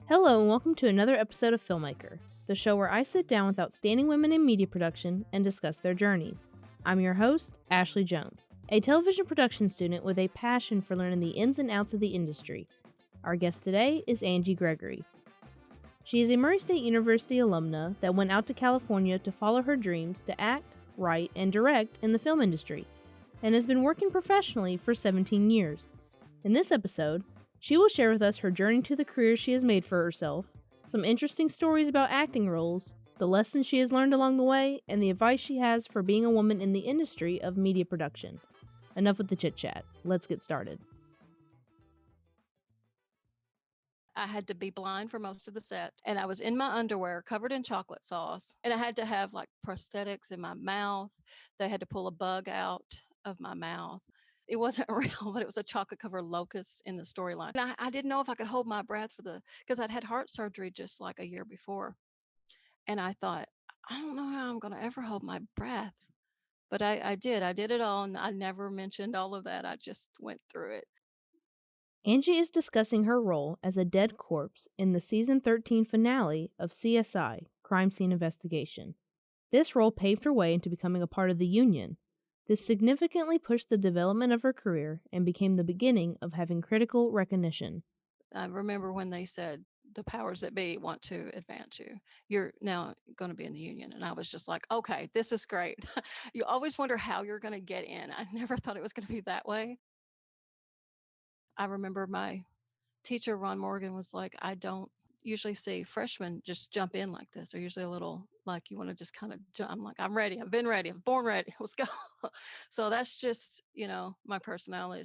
Hello, and welcome to another episode of Filmmaker, the show where I sit down with outstanding women in media production and discuss their journeys. I'm your host, Ashley Jones, a television production student with a passion for learning the ins and outs of the industry. Our guest today is Angie Gregory. She is a Murray State University alumna that went out to California to follow her dreams to act, write, and direct in the film industry, and has been working professionally for 17 years. In this episode, she will share with us her journey to the career she has made for herself, some interesting stories about acting roles, the lessons she has learned along the way, and the advice she has for being a woman in the industry of media production. Enough with the chit-chat. Let's get started. I had to be blind for most of the set, and I was in my underwear covered in chocolate sauce, and I had to have like prosthetics in my mouth. They had to pull a bug out of my mouth. It wasn't real, but it was a chocolate covered locust in the storyline. And I didn't know if I could hold my breath because I'd had heart surgery just like a year before. And I thought, I don't know how I'm going to ever hold my breath. But I did. I did it all, and I never mentioned all of that. I just went through it. Angie is discussing her role as a dead corpse in the season 13 finale of CSI, Crime Scene Investigation. This role paved her way into becoming a part of the Union. This significantly pushed the development of her career and became the beginning of having critical recognition. I remember when they said the powers that be want to advance you. You're now going to be in the union. And I was just like, okay, this is great. You always wonder how you're going to get in. I never thought it was going to be that way. I remember my teacher, Ron Morgan, was like, I don't usually see freshmen just jump in like this. They're usually a little like you want to just kind of jump. I'm like, I'm ready. I've been ready. I'm born ready. Let's go. So that's just, my personality.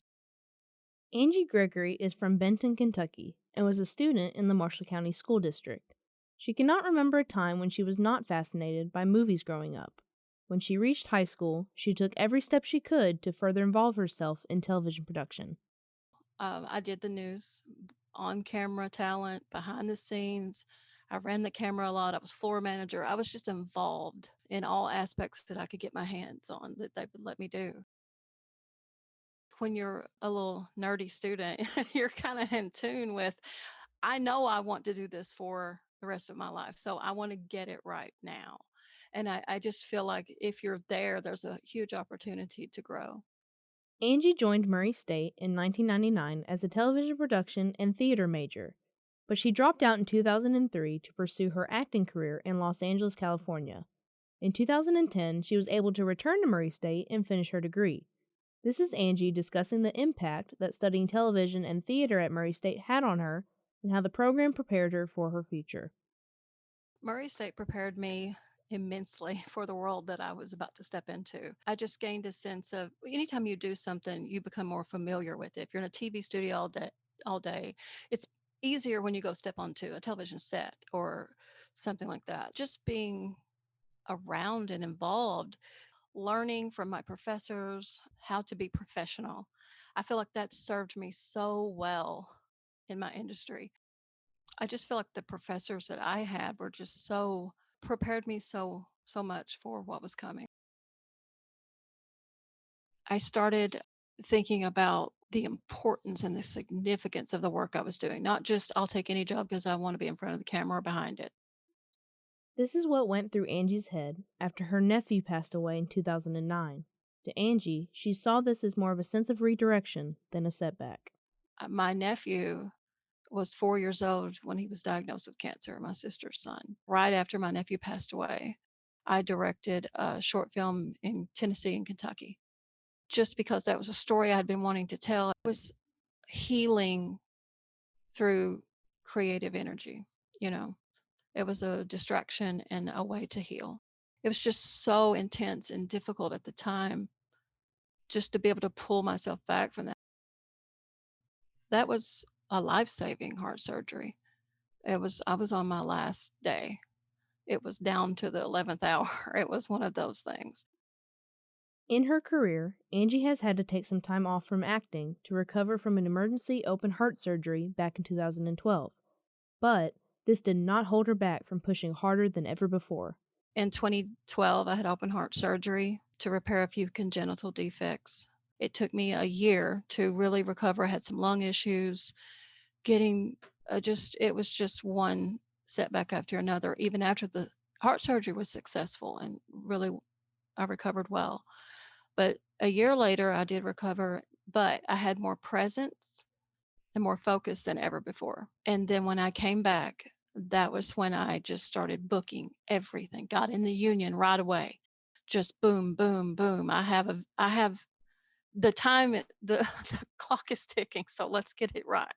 Angie Gregory is from Benton, Kentucky, and was a student in the Marshall County School District. She cannot remember a time when she was not fascinated by movies growing up. When she reached high school, she took every step she could to further involve herself in television production. I did the news, on camera talent, behind the scenes. I ran the camera a lot. I was floor manager. I was just involved in all aspects that I could get my hands on that they would let me do. When you're a little nerdy student, you're kind of in tune with, I know I want to do this for the rest of my life. So I want to get it right now. And I just feel like if you're there, there's a huge opportunity to grow. Angie joined Murray State in 1999 as a television production and theater major, but she dropped out in 2003 to pursue her acting career in Los Angeles, California. In 2010, she was able to return to Murray State and finish her degree. This is Angie discussing the impact that studying television and theater at Murray State had on her and how the program prepared her for her future. Murray State prepared me immensely for the world that I was about to step into. I just gained a sense of anytime you do something, you become more familiar with it. If you're in a TV studio all day, it's easier when you go step onto a television set or something like that. Just being around and involved, learning from my professors how to be professional. I feel like that served me so well in my industry. I just feel like the professors that I had were just so prepared me so much for what was coming. I started thinking about the importance and the significance of the work I was doing, not just I'll take any job because I want to be in front of the camera or behind it. This is what went through Angie's head after her nephew passed away in 2009. To Angie, she saw this as more of a sense of redirection than a setback. My nephew was 4 years old when he was diagnosed with cancer, my sister's son. Right after my nephew passed away, I directed a short film in Tennessee and Kentucky just because that was a story I had been wanting to tell. It was healing through creative energy, you know. It was a distraction and a way to heal. It was just so intense and difficult at the time just to be able to pull myself back from that. That was a life-saving heart surgery. I was on my last day. It was down to the 11th hour. It was one of those things. In her career, Angie has had to take some time off from acting to recover from an emergency open heart surgery back in 2012. But this did not hold her back from pushing harder than ever before. In 2012, I had open heart surgery to repair a few congenital defects. It took me a year to really recover. I had some lung issues, getting It was just one setback after another. Even after the heart surgery was successful and really I recovered well. But a year later, I did recover, but I had more presence and more focus than ever before. And then when I came back, that was when I just started booking everything. Got in the union right away. Just boom, boom, boom. I have the time, the clock is ticking, so let's get it right.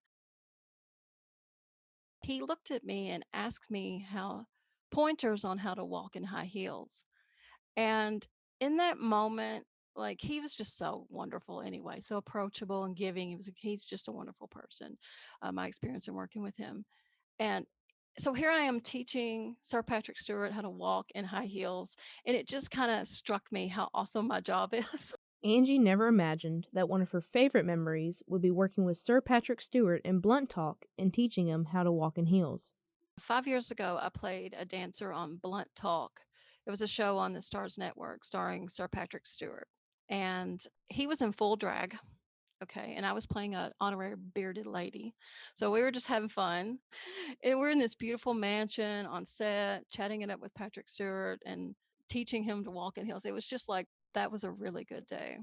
He looked at me and asked me how pointers on how to walk in high heels. And in that moment, like he was just so wonderful anyway, so approachable and giving. He's just a wonderful person. My experience in working with him. And so here I am teaching Sir Patrick Stewart how to walk in high heels. And it just kind of struck me how awesome my job is. Angie never imagined that one of her favorite memories would be working with Sir Patrick Stewart in Blunt Talk and teaching him how to walk in heels. 5 years ago, I played a dancer on Blunt Talk. It was a show on the Stars Network starring Sir Patrick Stewart. And he was in full drag. Okay. And I was playing a honorary bearded lady. So we were just having fun. And we're in this beautiful mansion on set, chatting it up with Patrick Stewart and teaching him to walk in heels. It was just like that was a really good day.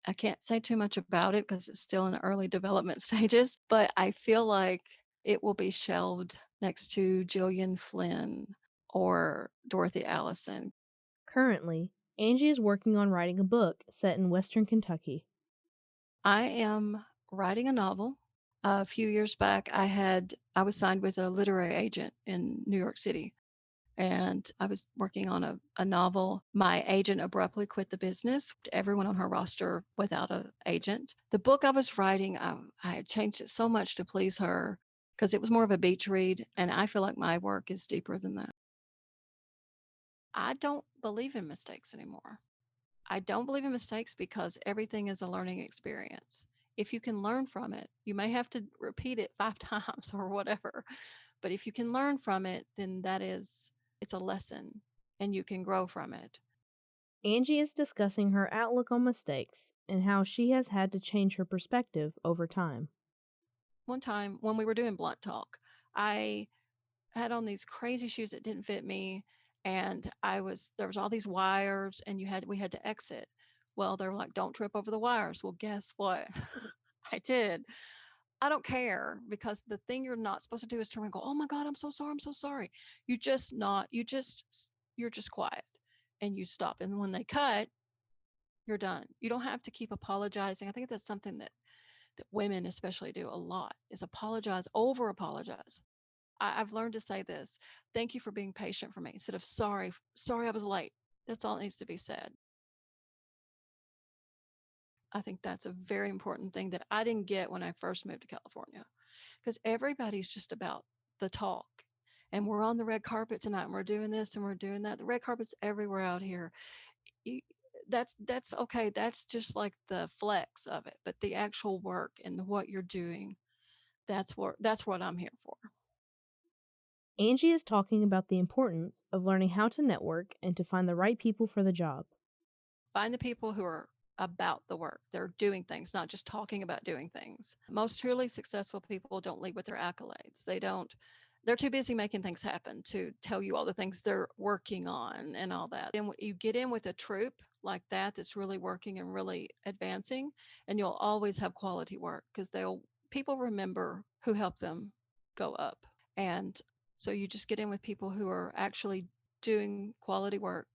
I can't say too much about it because it's still in the early development stages, but I feel like it will be shelved next to Gillian Flynn or Dorothy Allison. Currently, Angie is working on writing a book set in Western Kentucky. I am writing a novel. A few years back, I was signed with a literary agent in New York City, and I was working on a novel. My agent abruptly quit the business. Everyone on her roster without an agent. The book I was writing, I had changed it so much to please her because it was more of a beach read, and I feel like my work is deeper than that. I don't believe in mistakes anymore. I don't believe in mistakes because everything is a learning experience. If you can learn from it, you may have to repeat it 5 times or whatever. But if you can learn from it, then it's a lesson and you can grow from it. Angie is discussing her outlook on mistakes and how she has had to change her perspective over time. One time when we were doing Blunt Talk, I had on these crazy shoes that didn't fit me, and there was all these wires, and we had to exit. Well, they were like, don't trip over the wires. Well, guess what? I did. I don't care because the thing you're not supposed to do is turn around and go, oh my God, I'm so sorry. I'm so sorry. You're just quiet and you stop. And when they cut, you're done. You don't have to keep apologizing. I think that's something that women especially do a lot is apologize, over apologize. I've learned to say this. Thank you for being patient for me instead of sorry I was late. That's all that needs to be said. I think that's a very important thing that I didn't get when I first moved to California because everybody's just about the talk. And we're on the red carpet tonight and we're doing this and we're doing that. The red carpet's everywhere out here. You, that's okay. That's just like the flex of it. But the actual work and what you're doing, that's what I'm here for. Angie is talking about the importance of learning how to network and to find the right people for the job. Find the people who are about the work. They're doing things, not just talking about doing things. Most truly successful people don't lead with their accolades. They're too busy making things happen to tell you all the things they're working on and all that. And you get in with a troupe like that that's really working and really advancing, and you'll always have quality work because people remember who helped them go up. And so you just get in with people who are actually doing quality work.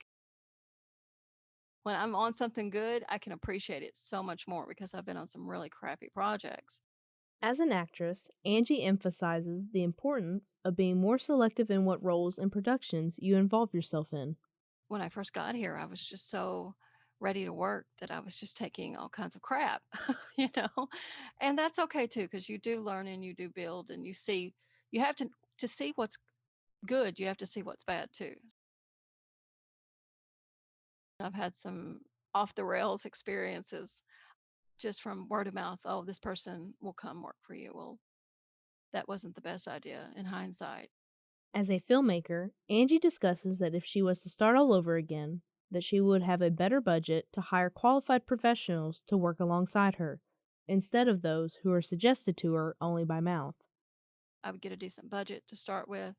When I'm on something good, I can appreciate it so much more because I've been on some really crappy projects. As an actress, Angie emphasizes the importance of being more selective in what roles and productions you involve yourself in. When I first got here, I was just so ready to work that I was just taking all kinds of crap, you know? And that's okay too, because you do learn and you do build and you have to see what's good, you have to see what's bad too. I've had some off the rails experiences just from word of mouth. Oh, this person will come work for you. Well, that wasn't the best idea in hindsight. As a filmmaker, Angie discusses that if she was to start all over again, that she would have a better budget to hire qualified professionals to work alongside her, instead of those who are suggested to her only by mouth. I would get a decent budget to start with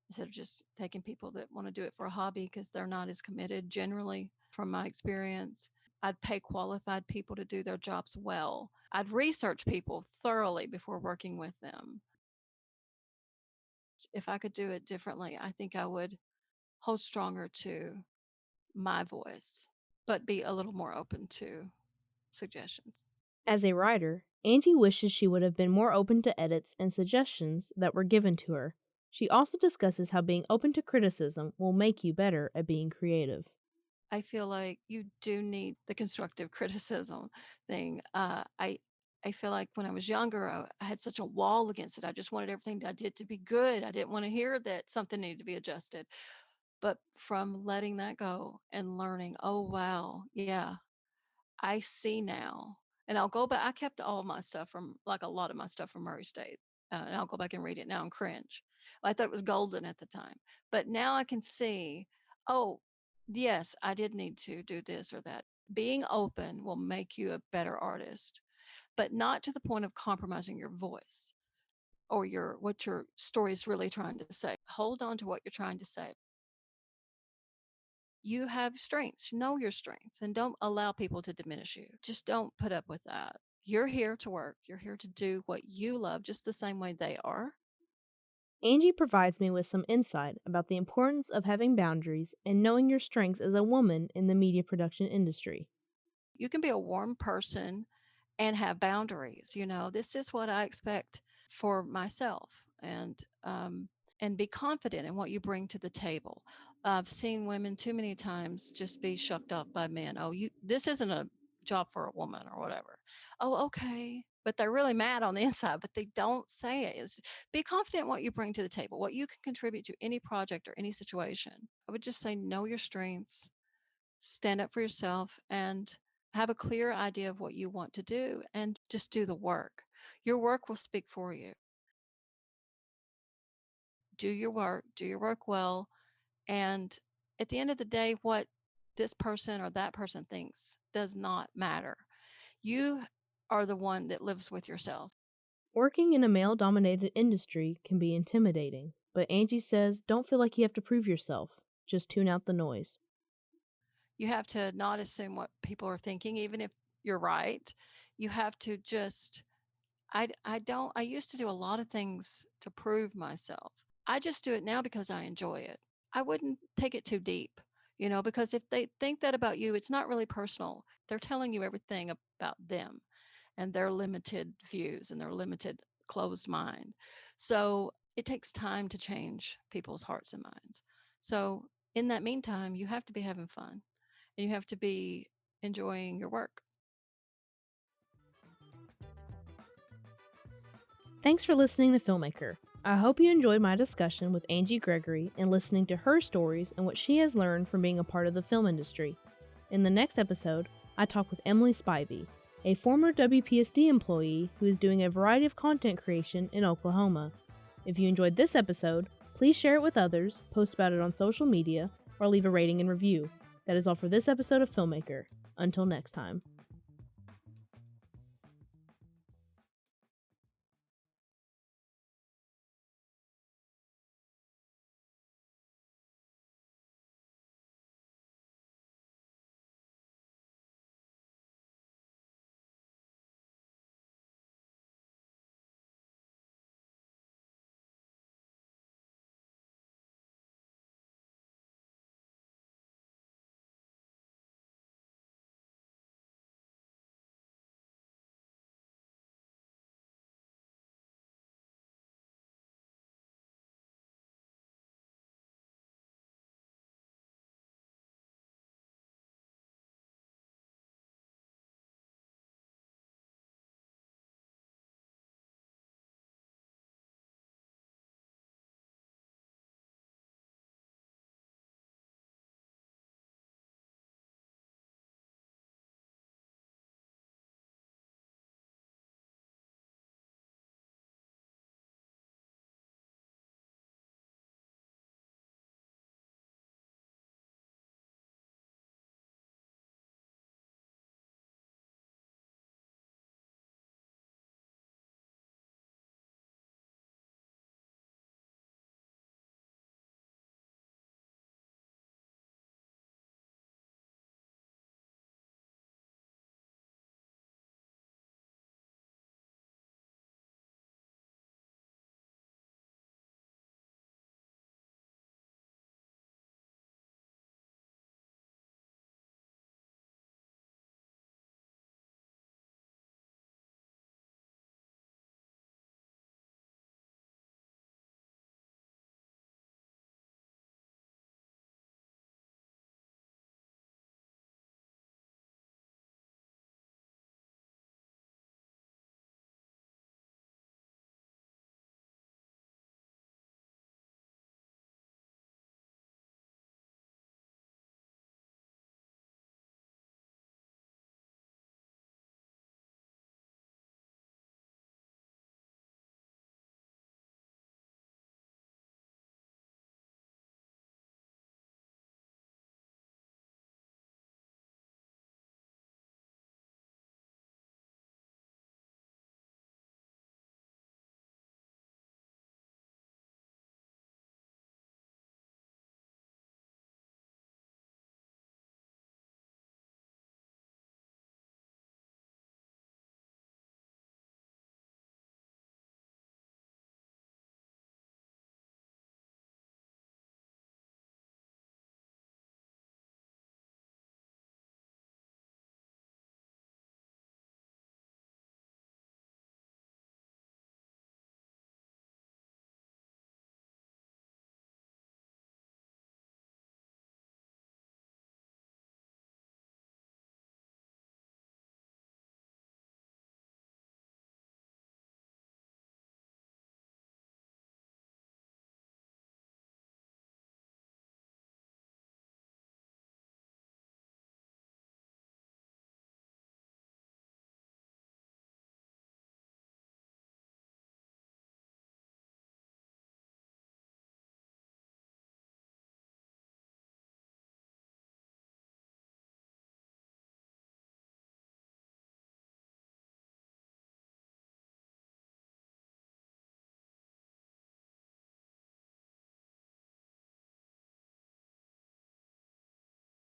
instead of just taking people that want to do it for a hobby because they're not as committed generally from my experience. I'd pay qualified people to do their jobs well. I'd research people thoroughly before working with them. If I could do it differently, I think I would hold stronger to my voice, but be a little more open to suggestions. As a writer, Angie wishes she would have been more open to edits and suggestions that were given to her. She also discusses how being open to criticism will make you better at being creative. I feel like you do need the constructive criticism thing. I feel like when I was younger, I had such a wall against it. I just wanted everything I did to be good. I didn't want to hear that something needed to be adjusted. But from letting that go and learning, oh wow, yeah, I see now. And I'll go back. I kept all my stuff from, like, a lot of my stuff from Murray State. And I'll go back and read it now and cringe. I thought it was golden at the time. But now I can see, oh, yes, I did need to do this or that. Being open will make you a better artist, but not to the point of compromising your voice or what your story is really trying to say. Hold on to what you're trying to say. You have strengths, know your strengths, and don't allow people to diminish you. Just don't put up with that. You're here to work. You're here to do what you love just the same way they are. Angie provides me with some insight about the importance of having boundaries and knowing your strengths as a woman in the media production industry. You can be a warm person and have boundaries. This is what I expect for myself. And be confident in what you bring to the table. I've seen women too many times just be shucked up by men. Oh, this isn't a job for a woman or whatever. Oh, okay. But they're really mad on the inside, but they don't say it. Be confident in what you bring to the table, what you can contribute to any project or any situation. I would just say know your strengths, stand up for yourself, and have a clear idea of what you want to do and just do the work. Your work will speak for you. Do your work well, and at the end of the day, what this person or that person thinks does not matter. You are the one that lives with yourself. Working in a male dominated industry can be intimidating, but Angie says don't feel like you have to prove yourself. Just tune out the noise. You have to not assume what people are thinking, even if you're right. You have to just, I used to do a lot of things to prove myself. I just do it now because I enjoy it. I wouldn't take it too deep, because if they think that about you, it's not really personal. They're telling you everything about them and their limited views and their limited closed mind. So it takes time to change people's hearts and minds. So in that meantime, you have to be having fun and you have to be enjoying your work. Thanks for listening to Filmmaker. I hope you enjoyed my discussion with Angie Gregory and listening to her stories and what she has learned from being a part of the film industry. In the next episode, I talk with Emily Spivey, a former WPSD employee who is doing a variety of content creation in Oklahoma. If you enjoyed this episode, please share it with others, post about it on social media, or leave a rating and review. That is all for this episode of Filmmaker. Until next time.